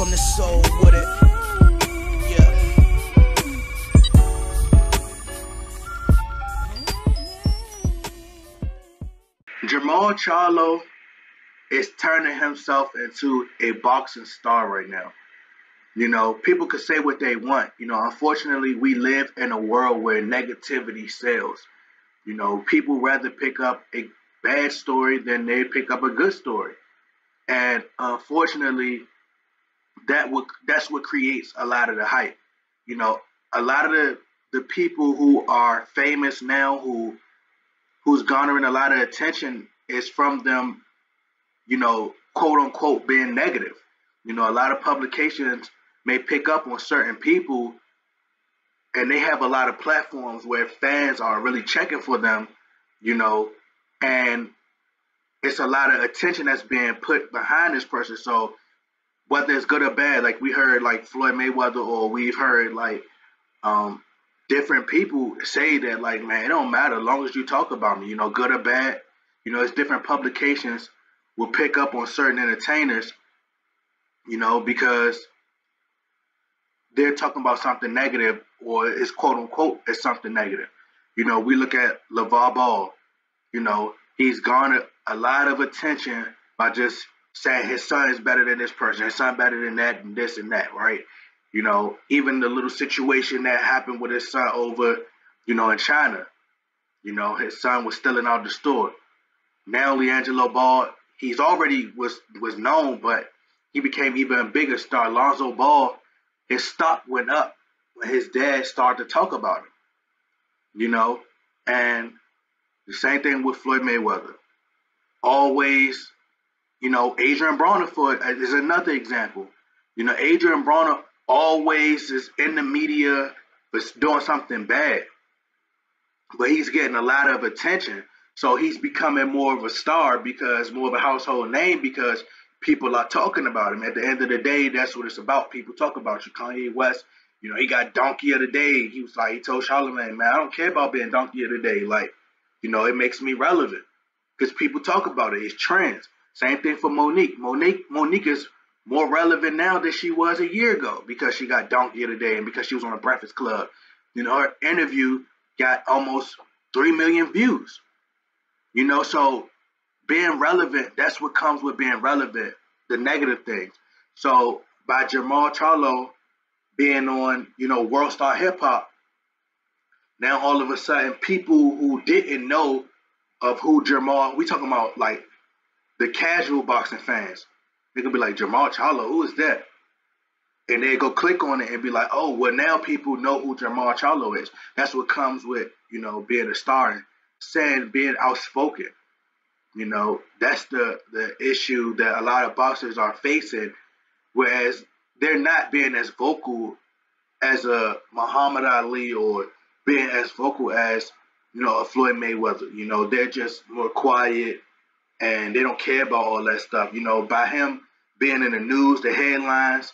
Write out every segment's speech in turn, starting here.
from the soul with it. Yeah. Jermall Charlo is turning himself into a boxing star right now. You know, people could say what they want. You know, unfortunately, we live in a world where negativity sells. You know, people rather pick up a bad story than they pick up a good story. And unfortunately, that's what creates a lot of the hype. You know, a lot of the people who are famous now, who's garnering a lot of attention, is from them, you know, quote unquote, being negative. You know, a lot of publications may pick up on certain people, and they have a lot of platforms where fans are really checking for them, you know, and it's a lot of attention that's being put behind this person. So whether it's good or bad, like we heard like Floyd Mayweather, or we've heard like different people say that, like, man, it don't matter as long as you talk about me, you know, good or bad. You know, it's different publications will pick up on certain entertainers, you know, because they're talking about something negative, or it's quote unquote it's something negative. You know, we look at LeVar Ball, you know, he's garnered a lot of attention by just saying his son is better than this person, his son better than that, and this and that, right? You know, even the little situation that happened with his son over, you know, in China, you know, his son was stealing out the store. Now LiAngelo Ball, he's already was known, but he became even a bigger star. Lonzo Ball, his stock went up when his dad started to talk about him, you know, and the same thing with Floyd Mayweather. Always, you know, Adrian Bronner is another example. You know, Adrian Bronner always is in the media for doing something bad, but he's getting a lot of attention. So he's becoming more of a star, because more of a household name, because people are talking about him. At the end of the day, that's what it's about. People talk about you. Kanye West, you know, he got Donkey of the Day. He was like, he told Charlamagne, man, I don't care about being Donkey of the Day. Like, you know, it makes me relevant because people talk about it. It's trends. Same thing for Monique. Monique is more relevant now than she was a year ago because she got Donkey of the Day and because she was on the Breakfast Club. You know, her interview got almost 3 million views. You know, so being relevant, that's what comes with being relevant, the negative things. So by Jermall Charlo being on, you know, World Star Hip Hop, now all of a sudden people who didn't know of who Jermall, we talking about like the casual boxing fans, they could be like, Jermall Charlo, who is that? And they go click on it and be like, oh, well, now people know who Jermall Charlo is. That's what comes with, you know, being a star and saying, being outspoken. You know, that's the issue that a lot of boxers are facing, whereas they're not being as vocal as a Muhammad Ali or being as vocal as, you know, a Floyd Mayweather. You know, they're just more quiet and they don't care about all that stuff. You know, by him being in the news, the headlines,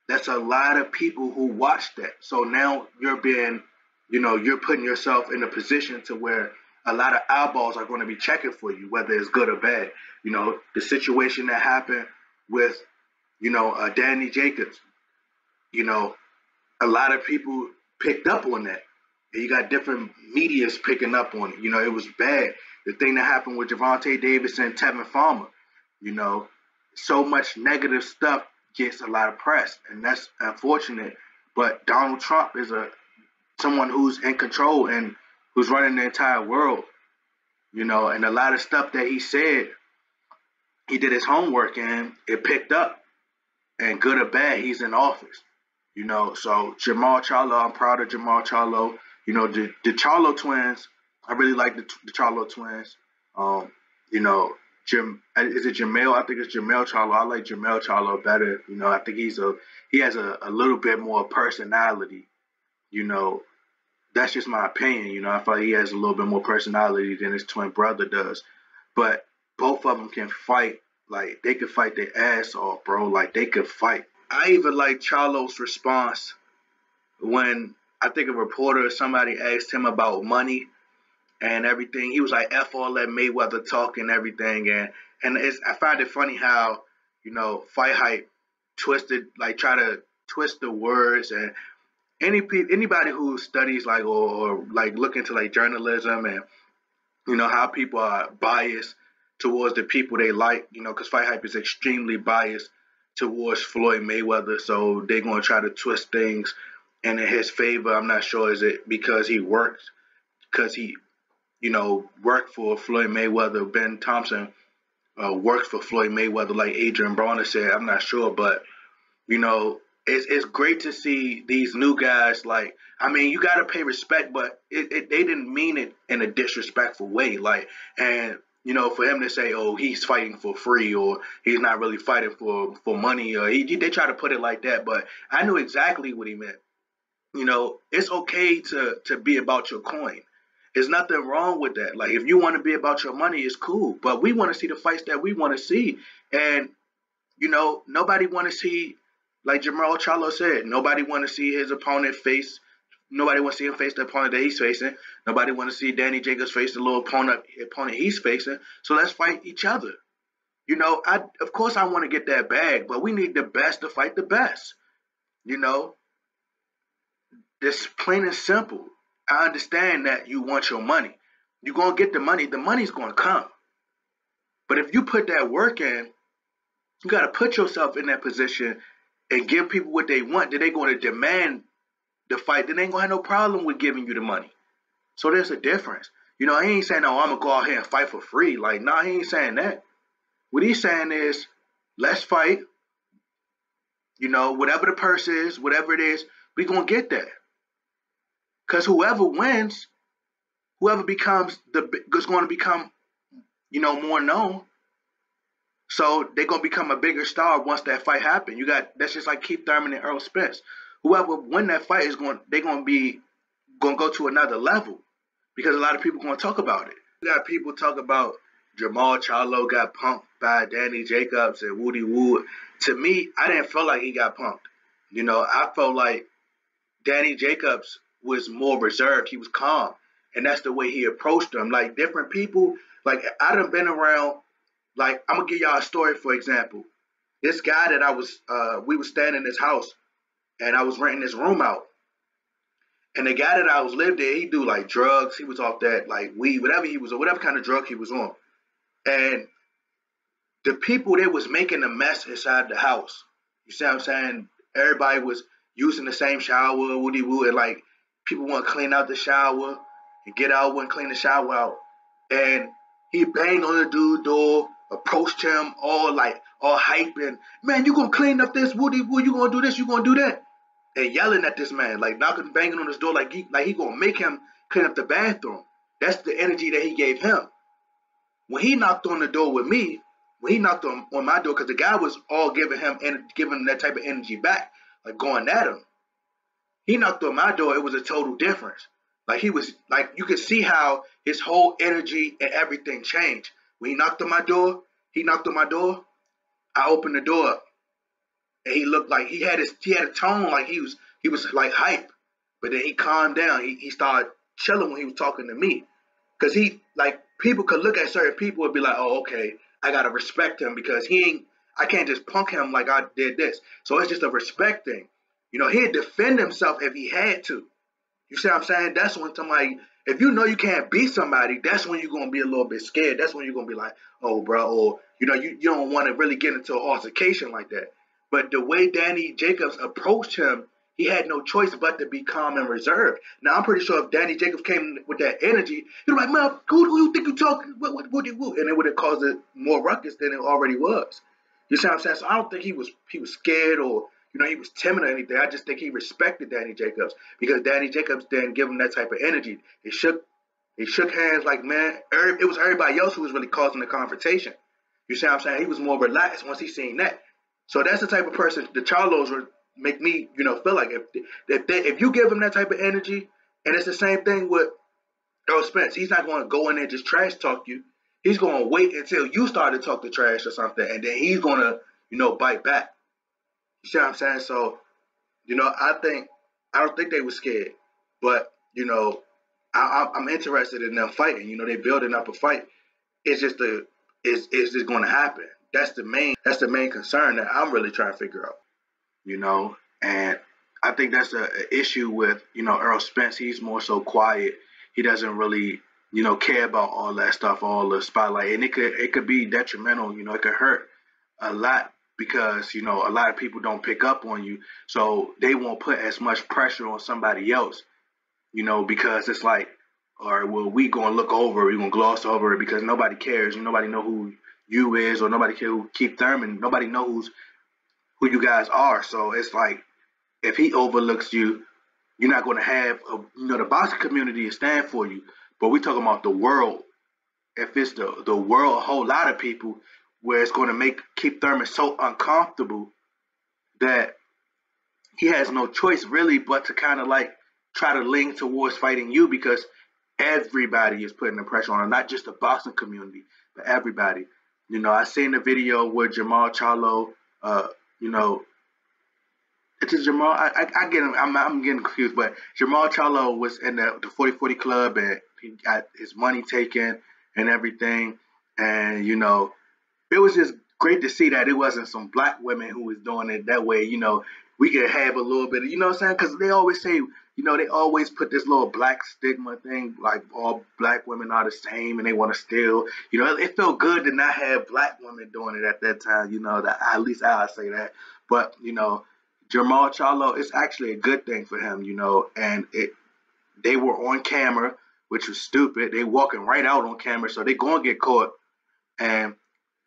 that's a lot of people who watch that. So now you're being, you know, you're putting yourself in a position to where a lot of eyeballs are going to be checking for you, whether it's good or bad. You know, the situation that happened with, you know, Danny Jacobs, you know, a lot of people picked up on that. And you got different medias picking up on it. You know, it was bad. The thing that happened with Gervonta Davis and Tevin Farmer, you know, so much negative stuff gets a lot of press, and that's unfortunate. But Donald Trump is someone who's in control and who's running the entire world, you know, and a lot of stuff that he said, he did his homework and it picked up, and good or bad, he's in office, you know. So Jermall Charlo, I'm proud of Jermall Charlo. You know, the Charlo twins, I really like the Charlo twins. You know, is it Jermall? I think it's Jermall Charlo. I like Jermall Charlo better. You know, I think he has a little bit more personality. You know, that's just my opinion. You know, I feel like he has a little bit more personality than his twin brother does. But both of them can fight. Like, they could fight their ass off, bro. Like, they could fight. I even like Charlo's response when I think a reporter or somebody asked him about money and everything. He was like, F all that Mayweather talk and everything. And I find it funny how, you know, Fight Hype twisted, like try to twist the words. And anybody who studies like or like look into like journalism and how people are biased towards the people they like, because Fight Hype is extremely biased towards Floyd Mayweather, so they're gonna try to twist things in his favor. I'm not sure is it because he worked for Floyd Mayweather. Ben Thompson works for Floyd Mayweather, like Adrian Broner said. I'm not sure, but it's great to see these new guys. Like, I mean, you gotta pay respect, but they didn't mean it in a disrespectful way. Like, and for him to say, "Oh, he's fighting for free," or he's not really fighting for money, or they try to put it like that. But I knew exactly what he meant. It's okay to be about your coin. There's nothing wrong with that. Like, if you want to be about your money, it's cool. But we want to see the fights that we want to see, and nobody want to see, like Jermall Charlo said, nobody want to see his opponent face. Nobody want to see him face the opponent that he's facing. Nobody want to see Danny Jacobs face the little opponent he's facing. So let's fight each other. Of course I want to get that bag, but we need the best to fight the best. It's plain and simple. I understand that you want your money. You're going to get the money. The money's going to come. But if you put that work in, you got to put yourself in that position and give people what they want. Then they're going to demand the fight. Then they ain't going to have no problem with giving you the money. So there's a difference. He ain't saying, "Oh, I'm going to go out here and fight for free." Like, nah, he ain't saying that. What he's saying is, let's fight. Whatever the purse is, whatever it is, we're going to get that. Because whoever wins, whoever becomes is going to become, more known. So they're going to become a bigger star once that fight happens. That's just like Keith Thurman and Earl Spence. Whoever win that fight they're going to go to another level because a lot of people are going to talk about it. You got people talk about Jermall Charlo got punked by Danny Jacobs and Woody Woo. To me, I didn't feel like he got punked. I felt like Danny Jacobs was more reserved. He was calm. And that's the way he approached them. Like, different people, like, I done been around, like, I'm going to give y'all a story, for example. This guy that we was staying in his house, and I was renting this room out. And the guy that I was lived there, he do, like, drugs. He was off that, like, weed, whatever kind of drug he was on. And the people, they was making a mess inside the house. You see what I'm saying? Everybody was using the same shower, woody woo, and, like, people want to clean out the shower and get out and clean the shower out. And he banged on the dude's door, approached him all hype and, "Man, you gonna clean up this woody woo, you gonna do this, you gonna do that," and yelling at this man, like knocking, banging on his door, like he gonna make him clean up the bathroom. That's the energy that he gave him. When he knocked on the door with me, when he knocked on my door, because the guy was all giving him that type of energy back, like going at him. He knocked on my door, it was a total difference. Like, he was, like, you could see how his whole energy and everything changed. When he knocked on my door, I opened the door up. And he looked like he had a tone like he was like hype. But then he calmed down. He started chilling when he was talking to me. Because people could look at certain people and be like, "Oh, okay, I gotta respect him because I can't just punk him like I did this." So it's just a respect thing. He'd defend himself if he had to. You see what I'm saying? That's when if you know you can't beat somebody, that's when you're going to be a little bit scared. That's when you're going to be like, "Oh, bro," or, you don't want to really get into an altercation like that. But the way Danny Jacobs approached him, he had no choice but to be calm and reserved. Now, I'm pretty sure if Danny Jacobs came with that energy, he'd be like, "Man, who you think you talking? What?" And it would have caused it more ruckus than it already was. You see what I'm saying? So I don't think he was scared or, he was timid or anything. I just think he respected Danny Jacobs because Danny Jacobs didn't give him that type of energy. They shook hands like, man, it was everybody else who was really causing the confrontation. You see what I'm saying? He was more relaxed once he seen that. So that's the type of person the Charlos would make me, feel like if you give him that type of energy, and it's the same thing with Earl Spence. He's not going to go in there and just trash talk you. He's going to wait until you start to talk the trash or something, and then he's going to, bite back. You see what I'm saying? So, I don't think they were scared, but, I'm interested in them fighting. They building up a fight. It's just going to happen. That's the main concern that I'm really trying to figure out. you know. And I think that's a issue with, Earl Spence. He's more so quiet. He doesn't really, care about all that stuff, all the spotlight, and it could be detrimental. It could hurt a lot because a lot of people don't pick up on you, so they won't put as much pressure on somebody else. Because it's like, all right, well, we gonna look over, we gonna gloss over it because nobody cares, nobody know who you is, or nobody care who Keith Thurman, nobody knows who you guys are. So it's like if he overlooks you, you're not gonna have the boxing community to stand for you. But we talking about the world. If it's the world, a whole lot of people, where it's gonna make Keith Thurman so uncomfortable that he has no choice really but to kind of like try to lean towards fighting you because everybody is putting the pressure on him, not just the boxing community, but everybody. I seen the video where Jermall Charlo, you know, it's a Jermall. I get him. I'm getting confused, but Jermall Charlo was in the 40-40 club and he got his money taken and everything, and it was just great to see that it wasn't some black women who was doing it that way. We could have a little bit of, what I'm saying? Because they always say, they always put this little black stigma thing, like all black women are the same and they want to steal. It felt good to not have black women doing it at that time. That at least I say that. But Jermall Charlo, it's actually a good thing for him. And they were on camera, which was stupid. They walking right out on camera, so they gonna get caught. And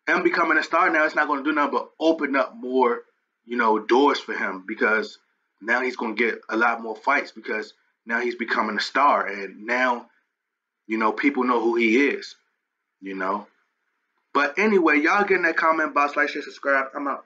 him becoming a star now, it's not going to do nothing but open up more, doors for him because now he's going to get a lot more fights because now he's becoming a star and now, people know who he is. But anyway, y'all get in that comment box, like, share, subscribe. I'm out.